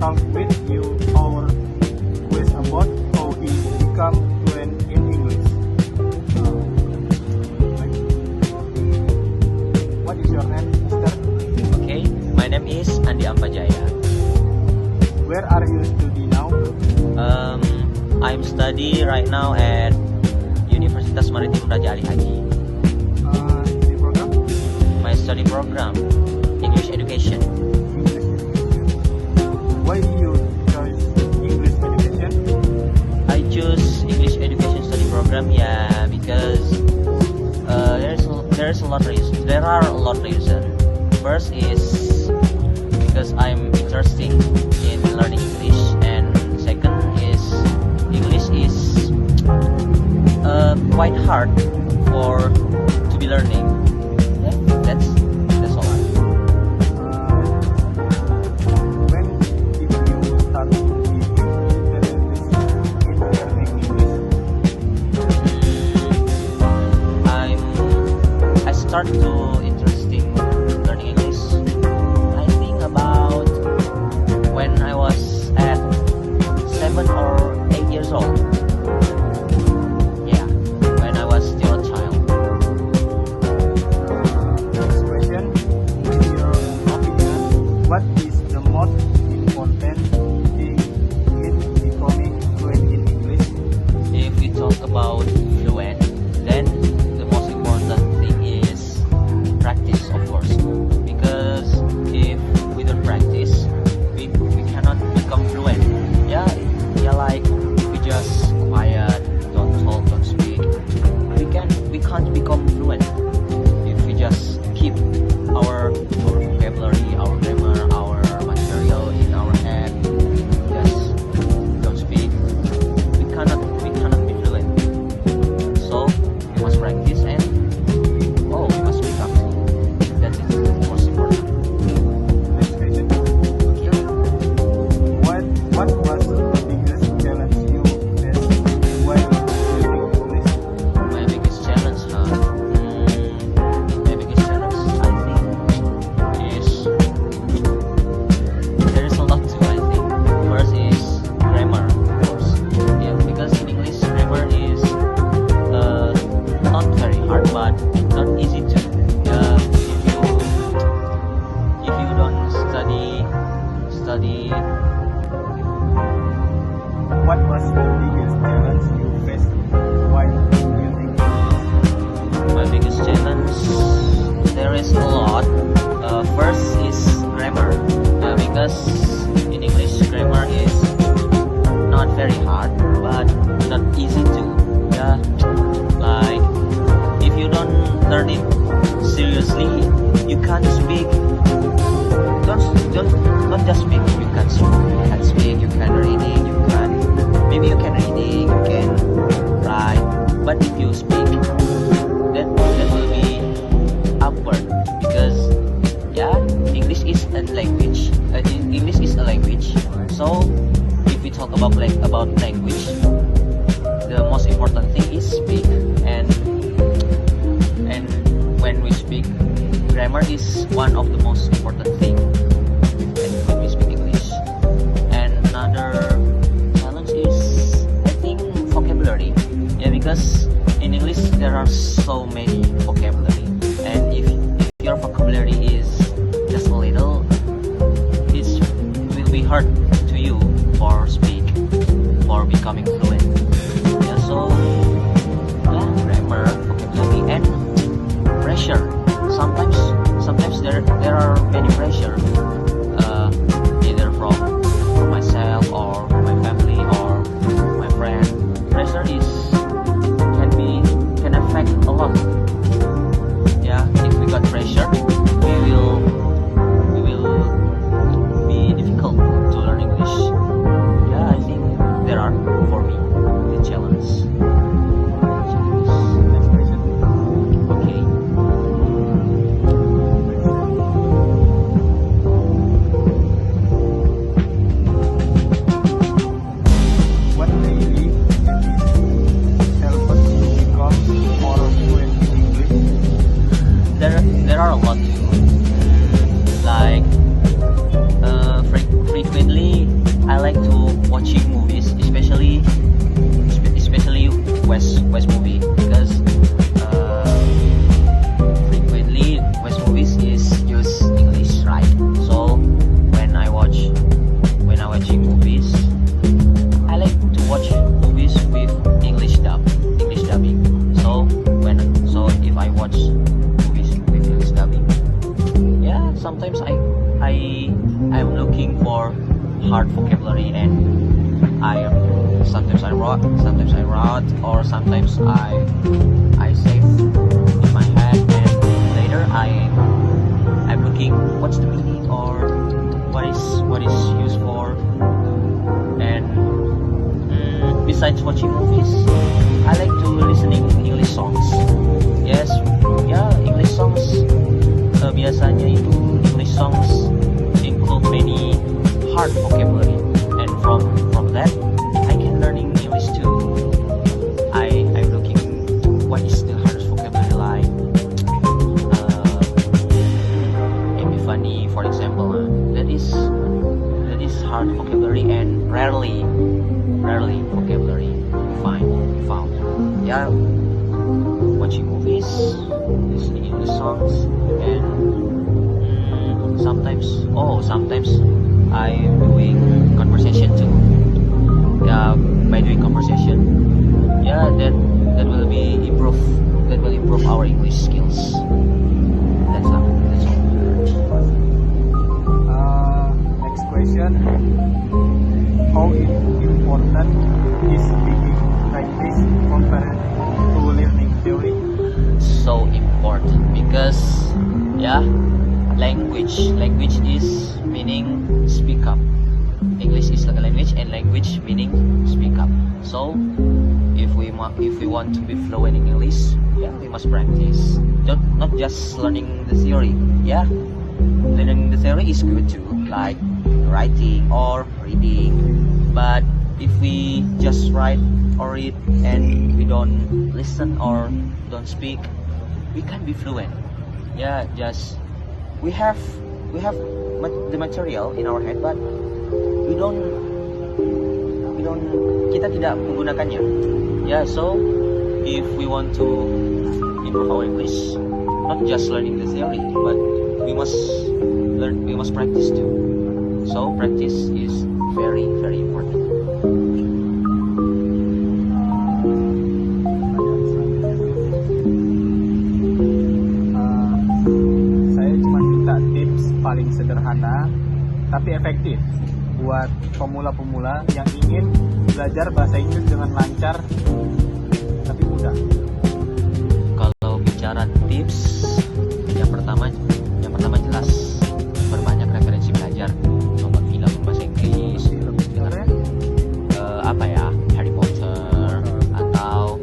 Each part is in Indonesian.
talk with you our quiz about how he become fluent in English. What is your name, Mister? Okay, my name is Andi Ampajaya. Where are you studying now? I'm study right now at Universitas Maritim Raja Ali Haji. The program? My study program, English education. English education. Why you choose English education? I choose English education study program, yeah, because there are a lot of reasons. First is because I'm interested in learning English, and second is English is quite hard to be learning. Yeah, that's all. When did you start to be interested in learning English? I start to interesting learning English. I think about when I was at 7 or 8 years old. Yeah, when I was still a child. Next question. In your opinion, what is the most important thing in becoming fluent in English? If we talk about fluent, then the most important thing is practice, of course. Because if we don't practice, we cannot become fluent. Yeah, like if we just quiet, don't talk, don't speak, we can't become fluent. If we just keep our vocabulary, our grammar, our material in our head, just don't speak, we cannot be fluent. So we must practice and we must become. That's it. Most important. Next question. What was the biggest challenge you faced while learning English? My biggest challenge, I think, is there is a lot to. I think first is grammar, of course. Yeah, because in English grammar is not very hard, but not easy to. If you don't study. What was the biggest challenge you faced while learning English? My biggest challenge, there is a lot. First is grammar, because in English grammar is not very hard, but not easy too. Yeah, like if you don't learn it seriously, you can't speak. Don't just speak. You can't speak. You can reading. Maybe you can reading. You can write. But if you speak, that will be awkward, because yeah, English is a language. English is a language. So if we talk about language, the most important thing is speak, and when we speak, grammar is one of the most important thing when we speak English. And another challenge is, I think, vocabulary. Yeah, because in English there are so many vocabulary, and if your vocabulary is just a little, it will be hard to you for becoming fluent. Yeah, so yeah, grammar, vocabulary, and pressure. Sometimes there are many pressure, either from myself or my family or my friend. Pressure can affect a lot. Yeah, if we got pressure, we will be difficult to learn English. Yeah, I think there are for me. I'm looking for hard vocabulary, and sometimes I wrote, or sometimes I save in my head, and later I'm looking what's the meaning or what is used for. And besides watching movies, I like to listening English songs. Yes, yeah, English songs. Biasanya itu English songs include many hard vocabulary, and from that I can learning English too. I'm looking what is the hardest vocabulary like. Epiphany, for example, that is hard vocabulary, and rarely vocabulary found. Yeah, watching movies, listening English songs, and sometimes I'm doing conversation too. Yeah, by doing conversation, yeah, that will improve our English skills. That's all. Next question. How important is speaking practice compared to learning theory? So important because language is meaning speak up. English is like a language, and language meaning speak up. So if we want to be fluent in English, we must practice. Not just learning the theory. Learning the theory is good too, like writing or reading. But if we just write or read and we don't listen or don't speak, we can't be fluent. We have the material in our head, but kita tidak menggunakannya. So if we want to improve our English, not just learning the theory, but we must practice too. So practice is very, very important. Saya cuma minta tips paling sederhana tapi efektif buat pemula-pemula yang ingin belajar bahasa Inggris dengan lancar tapi mudah. Kalau bicara tips, yang pertama jelas berbanyak referensi belajar, nonton film bahasa Inggris, Harry Potter atau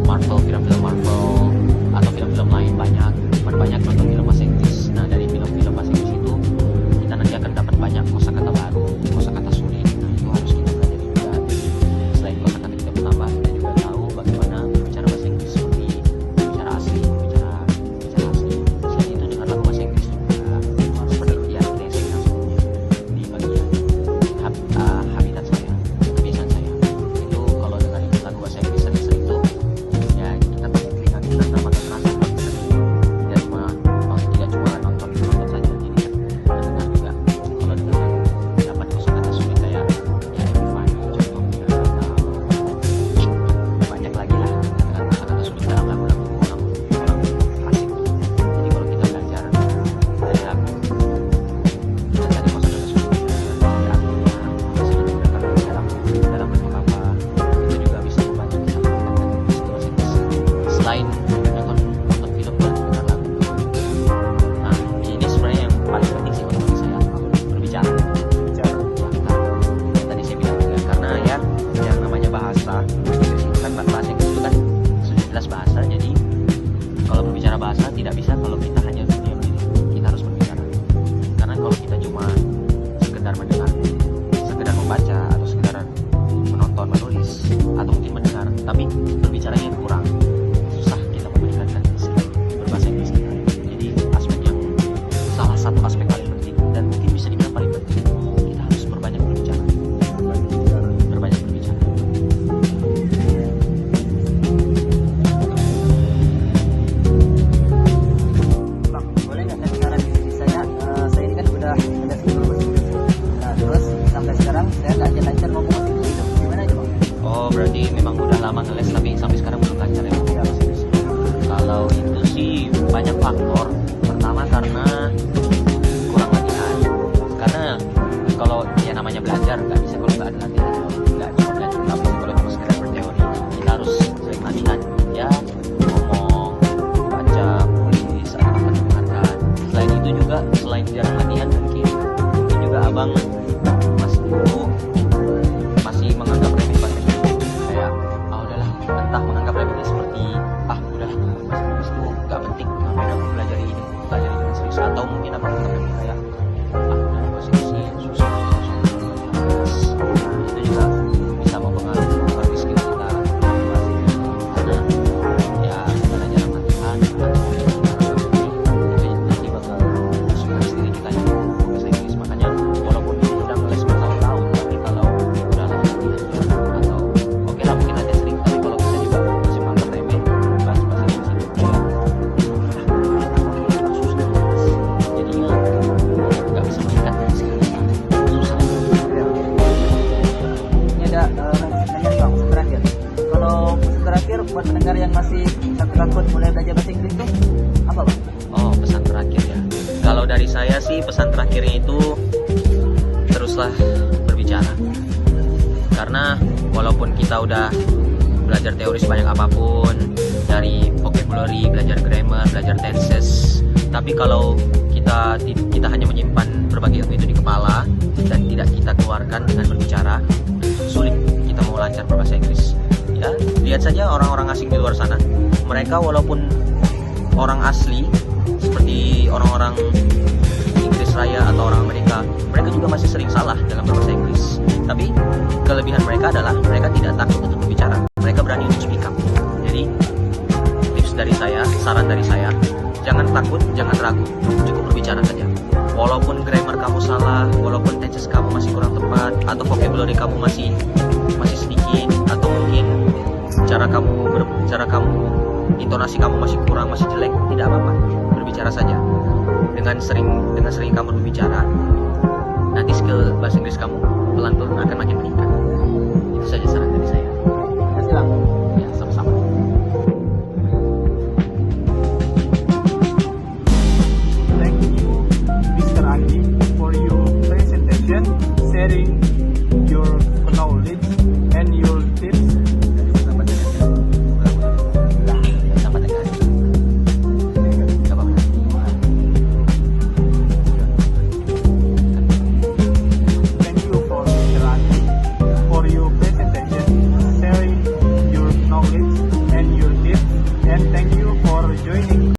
Marvel, film-film Marvel atau film-film lain, banyak nonton film bahasa Inggris. Nah, dari film-film bahasa Inggris itu kita nanti akan dapat banyak kosakata baru, kosakata sulit. Nah, itu harus kita pelajari juga. Selain kosakata kita bertambah, kita juga tahu bagaimana berbicara bahasa Inggris seperti bicara asli. Selain itu dengan lagu bahasa Inggris juga, seperti yang saya bilang di bagian habitat saya, kebiasaan saya. Itu kalau dengerin lagu bahasa Inggris sering-sering tuh, kita pasti telinga kita semakin terasa tidak cuma nonton saja. Jadi dengar juga, kalau dengar dapat kosakata sulit kayak Epiphany contohnya, atau banyak lagi lah dengan kosakata sulit dalam lagu-lagu orang asing. Jadi kalau kita belajar dari lagu, kita cari kosakata sulit artinya biasanya digunakan dalam bentuk apa, itu juga bisa membantu kita meningkatkan bahasa Inggris. Selain nonton film dan dengar lagu, nah ini sebenarnya yang paling penting sih untuk saya, berbicara. Tadi saya bilang juga, karena yang namanya bahasa Inggris itu kan sudah jelas bahasa. Jadi kalau berbicara bahasa tidak bisa kalau kita hanya diam diri, kita harus berbicara. Karena kalau kita cuma sekedar mendengar, sekedar membaca, atau sekedar menonton, menulis, atau mungkin mendengar, tapi berbicaranya kurang, susah kita meningkatkan skill berbahasa Inggris kita. Jadi salah satu aspek paling penting, dan mungkin bisa dibilang paling penting, kita harus berbanyak berbicara. Bang, boleh nggak kasih saran di saya? Saya ini kan udah ada skill bahasa Inggris. Nah, terus sampai sekarang saya nggak lancar ngomong bahasa Inggris itu. Gimana itu, Bang? Oh, berarti memang udah lama ngeles tapi sampai sekarang belum lancar ya ngomong bahasa Inggris. Kalau itu sih banyak faktor. Pertama karena kurang bilang masih dulu masih menganggap remeh bahasa Inggris. Kayak udahlah, entah menganggap remeh seperti udahlah bahasa Inggris itu nggak penting, ngapain aku belajar ini dengan serius, atau mungkin apa menganggap remeh kayak udahlah bahasa Inggris susah. Itu juga bisa mempengaruhi skill kita karena ya dengan ajaran latihan itu nanti bakal masuk ke diri kita yang bahasa Inggris. Makanya walaupun udah ngeles bertahun-tahun, tapi kalau udah lama atau oke lah mungkin ada sering, tapi kalau kita juga masih menganggap remeh bahasa Inggris itu kayak susah, jadinya nggak bisa meningkatkan skill kita, susah. Ini ada nanya nih bang, pesan terakhir. Kalau pesan terakhir buat pendengar yang masih takut mulai belajar bahasa Inggris tuh apa bang? Pesan terakhir ya. Kalau dari saya sih pesan terakhirnya itu teruslah berbicara. Karena walaupun kita udah belajar teori sebanyak apapun, dari vocabulary, belajar grammar, belajar tenses, tapi kalau kita hanya menyimpan berbagai ilmu itu di kepala dan tidak kita keluarkan dengan berbicara, sulit kita mau lancar berbahasa Inggris. Ya, lihat saja orang-orang asing di luar sana. Mereka walaupun orang asli seperti orang-orang Inggris Raya atau orang Amerika, mereka juga masih sering salah dalam berbahasa Inggris. Tapi kelebihan mereka adalah mereka tidak takut untuk berbicara. Mereka berani untuk speak up. Jadi tips dari saya, saran dari saya, jangan takut, jangan ragu, cukup berbicara saja. Walaupun grammar kamu salah, walaupun tenses kamu masih kurang tepat, atau vocabulary kamu masih sedikit, atau mungkin cara kamu intonasi kamu masih kurang, masih jelek, tidak apa-apa, berbicara saja. Dengan sering kamu berbicara,